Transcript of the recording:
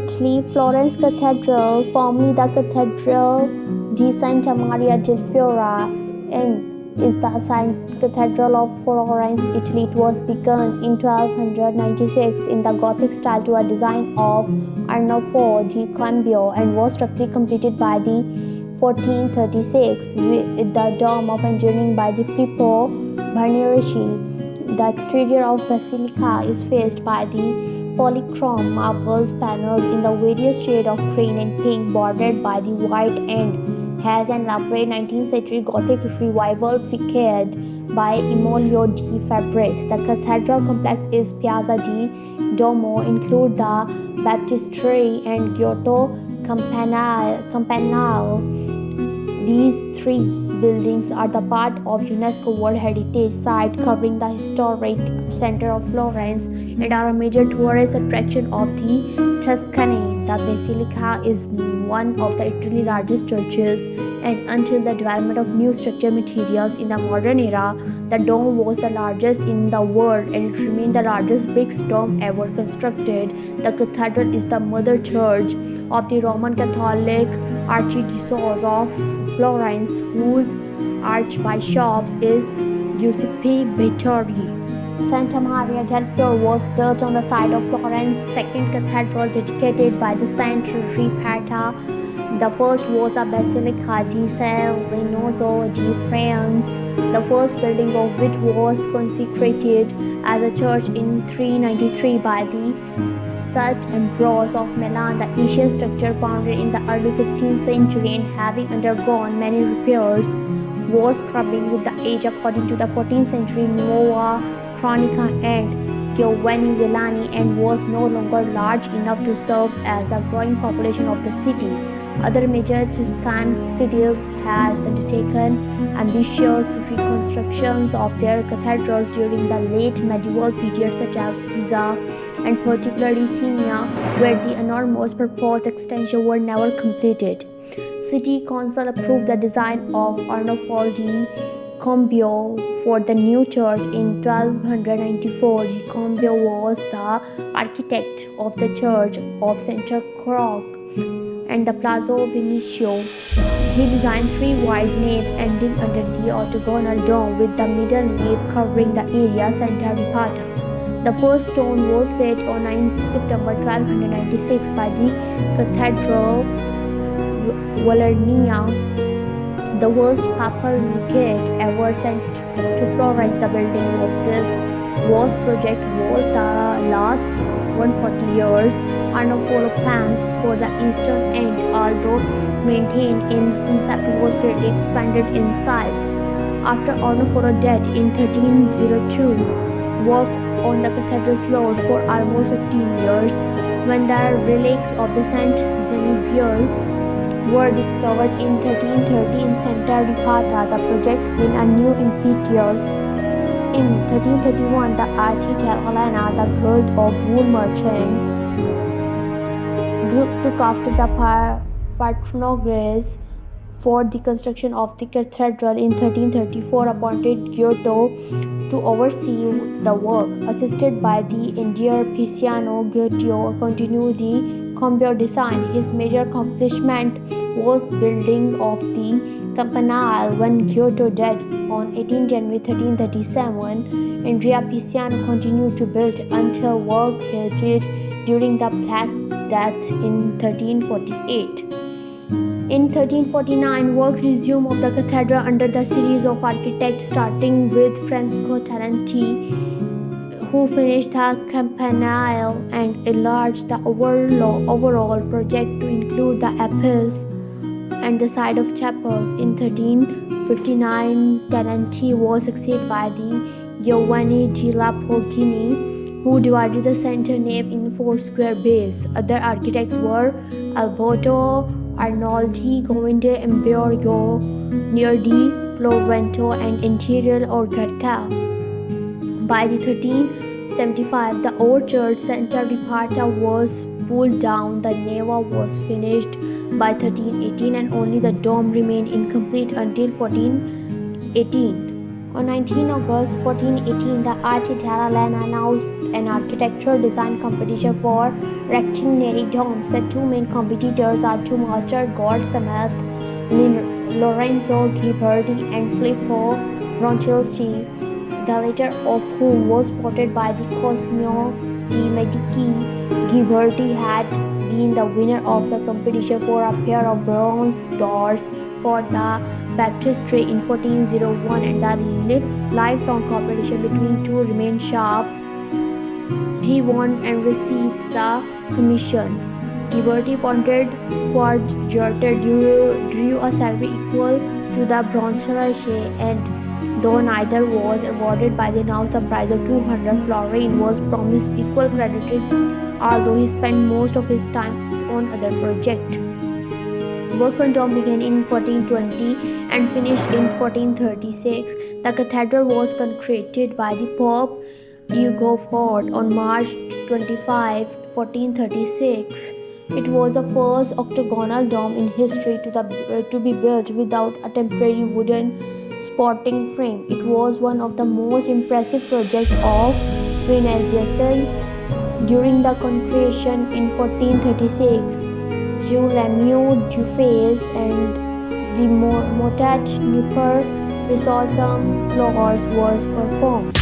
Italy, Florence Cathedral, formerly the Cathedral di Santa Maria del Fiore, is the Cathedral of Florence, Italy. It was begun in 1296 in the Gothic style to a design of Arnolfo di Cambio and was structurally completed by the 1436 with the dome of engineering by the Filippo Brunelleschi. The exterior of Basilica is faced by the polychrome marbles panels in the various shades of green and pink bordered by the white and has an elaborate 19th century Gothic revival facade by Emilio di Fabris. The cathedral complex is Piazza di Duomo, include the baptistry and Giotto Campanile. These three buildings are the part of UNESCO World Heritage Site covering the historic center of Florence and are a major tourist attraction of the Tuscany. The Basilica is one of the Italy's largest churches, and until the development of new structural materials in the modern era, the dome was the largest in the world and it remained the largest brick dome ever constructed. The cathedral is the mother church of the Roman Catholic Archdiocese of Florence, whose archbishop is Giuseppe Bettori. Santa Maria del Fiore was built on the site of Florence's second cathedral dedicated by the Saint Ripata. The first was the Basilica di San Lorenzo di France, the first building of which was consecrated as a church in 393 by the St. Ambrose of Milan. The ancient structure, founded in the early 15th century and having undergone many repairs, was crumbling with the age according to the 14th century Nuova Cronica and Giovanni Villani, and was no longer large enough to serve as a growing population of the city. Other major Tuscan cities had undertaken ambitious reconstructions of their cathedrals during the late medieval period, such as Pisa and particularly Siena, where the enormous proposed extensions were never completed. City Council approved the design of Arnolfo di Cambio for the new church in 1294. Di Cambio was the architect of the Church of Santa Croce and the Palazzo Vinicio. He designed three wide naves ending under the octagonal dome, with the middle nave covering the area Santa Ripata. The first stone was laid on 9 September 1296 by the Cathedral Valeriana, the worst papal legate ever sent to Florence. The building of this project was the last 140 years. Arnolfo plans for the eastern end, although maintained in concept, was greatly expanded in size. After Arnolfo's death in 1302, work on the cathedral slowed for almost 15 years. When the relics of the Saint Zenobius were discovered in 1330 in Santa Ripata, the project gained a new impetus. In 1331, the architect Helena, the Guild of Wool Merchants, took after the Patronages for the construction of the cathedral. In 1334, appointed Giotto to oversee the work. Assisted by the engineer Pisano, Giotto continued the Cambio design. His major accomplishment was building of the Campanile. When Giotto died on 18 January 1337, Andrea Pisano continued to build until work halted during the Black Death in 1348. In 1349, work resumed of the cathedral under the series of architects, starting with Francesco Tarenti, who finished the campanile and enlarged the overall project to include the apse and the side of chapels. In 1359, Tarenti was succeeded by the Giovanni di Lapogini, who divided the center nave in 4 square bays. Other architects were Alberto Arnoldi, Govinde Emborgo, Nerdi, Florento, and Interior Orgacca. By the 1375, the old church Santa Ripata was pulled down. The nave was finished by 1318, and only the dome remained incomplete until 1418. On 19 August 1418, the Art Italian announced an architectural design competition for rectangular domes. The two main competitors are two master goldsmiths, Lorenzo Ghiberti and Filippo Brunelleschi, the latter of whom was spotted by the Cosimo de' Medici. Ghiberti had been the winner of the competition for a pair of bronze doors for the baptistry in 1401, and the lifelong competition between two remained sharp. He won and received the commission. Ghiberti pointed quadrilateral drew a salary equal to the Brunelleschi, and though neither was awarded by the announced the prize of 200 florins was promised equal credit, although he spent most of his time on other projects. Work on dome began in 1420 and finished in 1436. The cathedral was consecrated by the Pope Ugo IV on March 25, 1436. It was the first octagonal dome in history to be built without a temporary wooden supporting frame. It was one of the most impressive projects of Renaissance. During the consecration in 1436, Guillaume Dufay's and the Motet Nuper Resortum floors was performed.